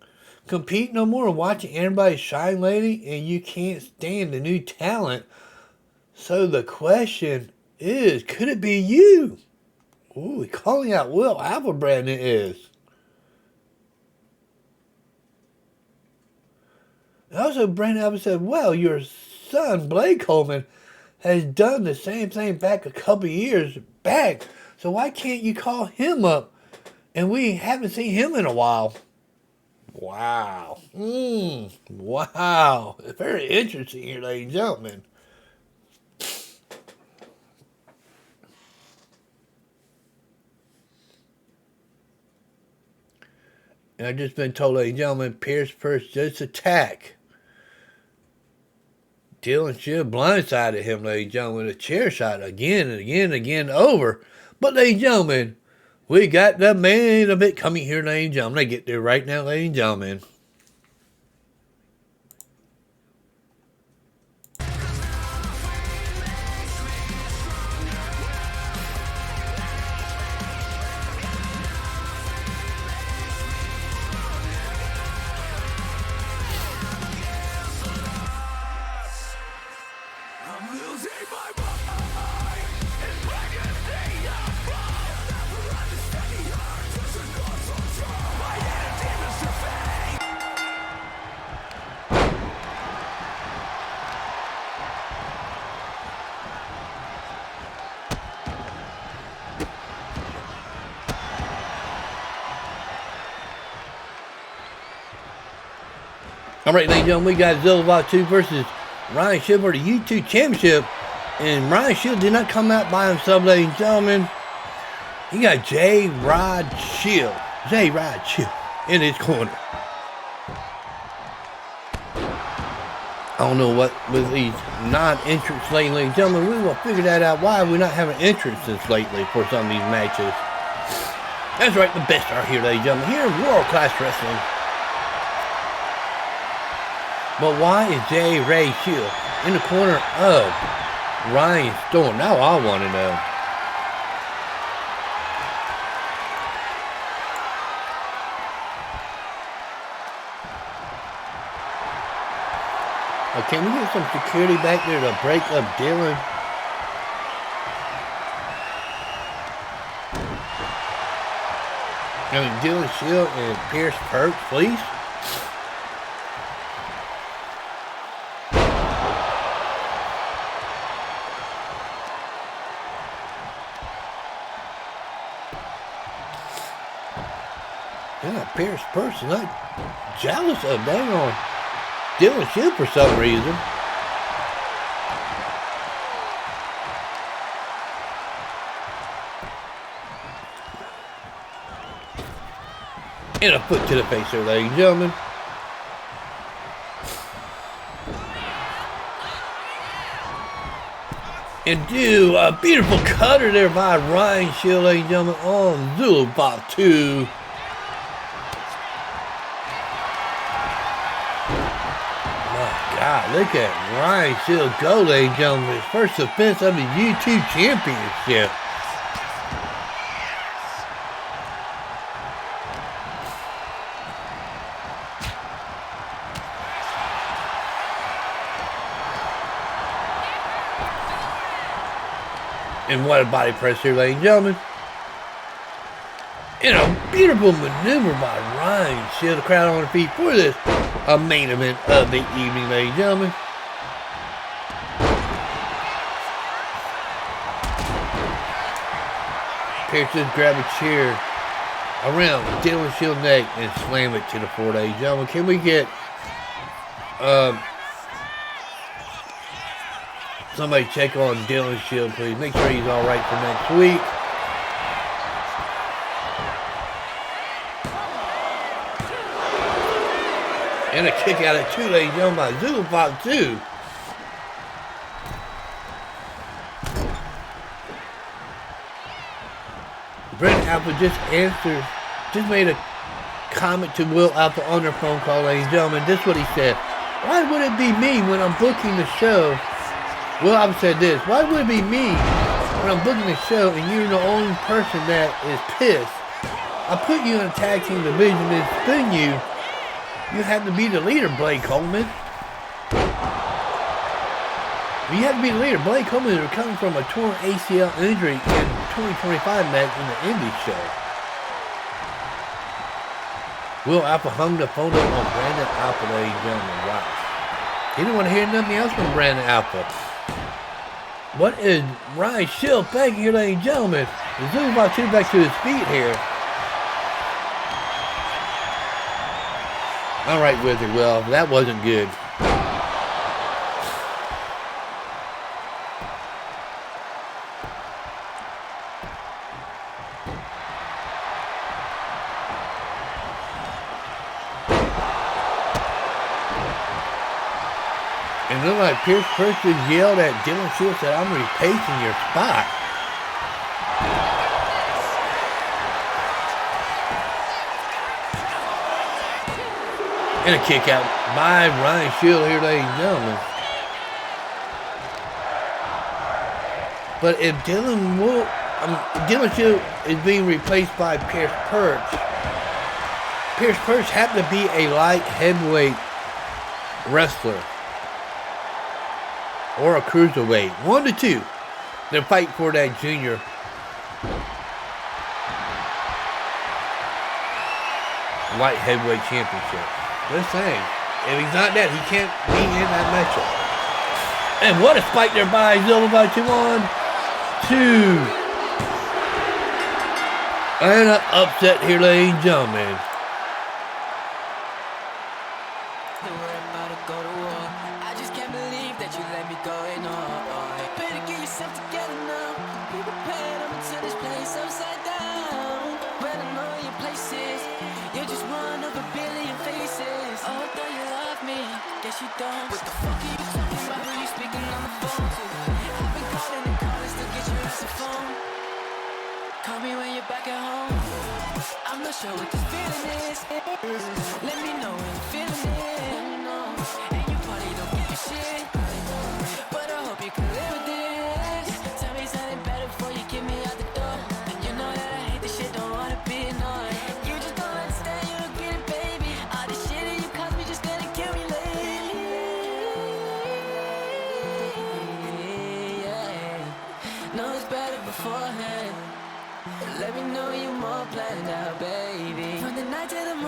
compete no more and watching everybody shine, lady, and you can't stand the new talent? So the question is, could it be you? Ooh, calling out Will Alpha, Brandon is. Also, Brandon Alpha said, well, your son, Blake Coleman, has done the same thing back a couple years back So why can't you call him up? And we haven't seen him in a while. Wow. Wow. It's very interesting here, ladies and gentlemen. And I've just been told, ladies and gentlemen, Pierce Purse just attacked. Dylan Shield blindsided him, ladies and gentlemen, with a chair shot again and again and again over. But, ladies and gentlemen, we got the main event coming here, ladies and gentlemen. I get there right now, ladies and gentlemen. All right, ladies and gentlemen, we got Zila Fatu versus Ryan Shield for the U2 Championship. And Ryan Shield did not come out by himself, ladies and gentlemen. He got J-Rod Shield in his corner. I don't know what with these non-entrants lately, ladies and gentlemen. We will figure that out. Why are we not having entrances lately for some of these matches? That's right, the best are here, ladies and gentlemen, here in World Class Wrestling. But why is J-Ray Shield in the corner of Ryan Storm? Now I want to know. Can we get some security back there to break up Dylan? I mean, Dylan Shield and Pierce Purse, please. Yeah, Pierce Purse is not jealous of that on Dylan Shield for some reason. And a foot to the face there, ladies and gentlemen. And do a beautiful cutter there by Ryan Shield, ladies and gentlemen, on Zila Fatu. God, look at Ryan Shield go, ladies and gentlemen. His first defense of the U2 Championship. And what a body press here, ladies and gentlemen. And a beautiful maneuver by Ryan Shield. The crowd on their feet for this main event of the evening, ladies and gentlemen. Pierce just grab a chair around Dylan Shield's neck and slam it to the floor, ladies and gentlemen. Can we get somebody check on Dylan Shield, please? Make sure he's all right for next week. And a kick out at 2, ladies and gentlemen, by Zila Fatu. Brent Alpha just made a comment to Will Alpha on their phone call, ladies and gentlemen. This is what he said. Why would it be me when I'm booking the show? Will Alpha said this. Why would it be me when I'm booking the show and you're the only person that is pissed? I put you in a tag team division and spin you. You have to be the leader, Blake Coleman. You have to be the leader. Blake Coleman is recovering from a torn ACL injury in 2025 match in the Indie show. Will Alpha hung the phone up on Brandon Alpha, ladies and gentlemen. Wow. He didn't want to hear nothing else from Brandon Alpha. What is Ryan Shield thinking here, ladies and gentlemen? The Zulu Fatu back to his feet here. All right, Wizard. Well, that wasn't good. And it looked like Pierce Percy yelled at Dylan Shields that I'm replacing your spot. And a kick out by Ryan Shield here, ladies and gentlemen. But if Dylan Shield is being replaced by Pierce Perch happened to be a light heavyweight wrestler. Or a cruiserweight. 1 to 2. They're fighting for that junior. Light heavyweight championship. Just saying. If he's not that, he can't be in that matchup. And what a spike there by Zila by 2-1. 2. And an upset here, ladies and gentlemen.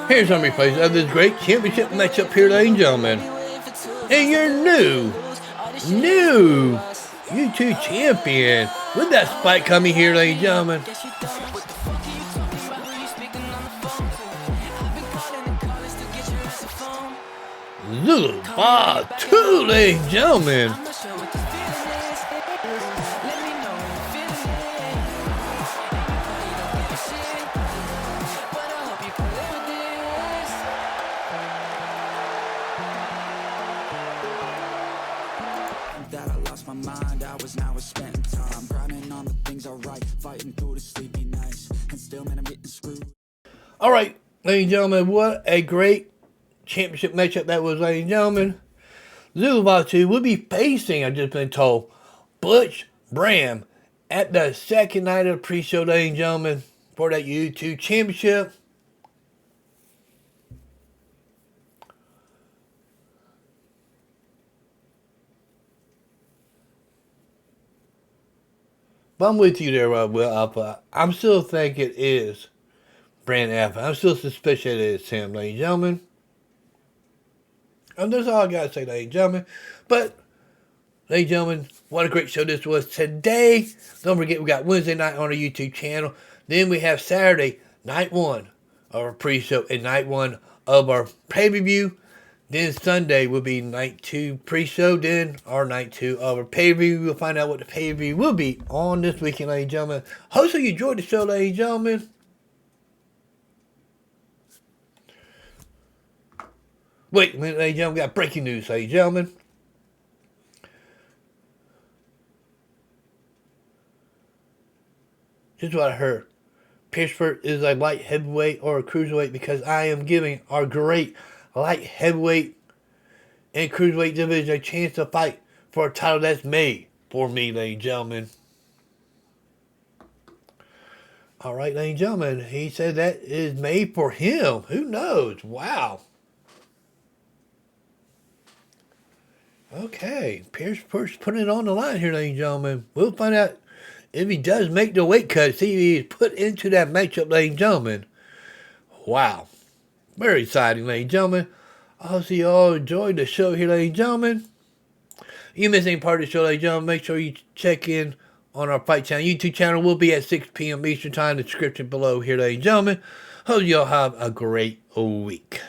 Here's some replays of this great championship matchup here, ladies and gentlemen. And your new YouTube champion with that spike coming here, ladies and gentlemen. Zila Fatu, ladies and gentlemen. All right, ladies and gentlemen, what a great championship matchup that was, ladies and gentlemen. Zila Fatu will be facing, I've just been told, Butch, Bram at the second night of the pre-show, ladies and gentlemen, for that YouTube championship. But I'm with you there, Will Alpha. I'm still thinking it is Brand Alpha. I'm still suspicious it is him, ladies and gentlemen. And that's all I got to say, ladies and gentlemen. But, ladies and gentlemen, what a great show this was today. Don't forget, we got Wednesday night on our YouTube channel. Then we have Saturday, night 1 of our pre-show and night 1 of our pay-per-view. Then Sunday will be night 2 pre-show. Then our night 2 of our pay-per-view. We'll find out what the pay-per-view will be on this weekend, ladies and gentlemen. Hopefully you enjoyed the show, ladies and gentlemen. Wait a minute, ladies and gentlemen. We got breaking news, ladies and gentlemen. This is what I heard. Pittsburgh is a light heavyweight or a cruiserweight because I am giving our great light heavyweight and cruiserweight division a chance to fight for a title that's made for me, ladies and gentlemen. All right, ladies and gentlemen. He said that is made for him. Who knows? Wow. Okay. Pierce putting it on the line here, ladies and gentlemen. We'll find out if he does make the weight cut. See if he's put into that matchup, ladies and gentlemen. Wow. Very exciting, ladies and gentlemen. I hope you all enjoyed the show here, ladies and gentlemen. You miss any part of the show, ladies and gentlemen, make sure you check in on our Fight Channel YouTube channel. We'll be at 6 p.m. Eastern Time. Description below here, ladies and gentlemen. Hope you all have a great week.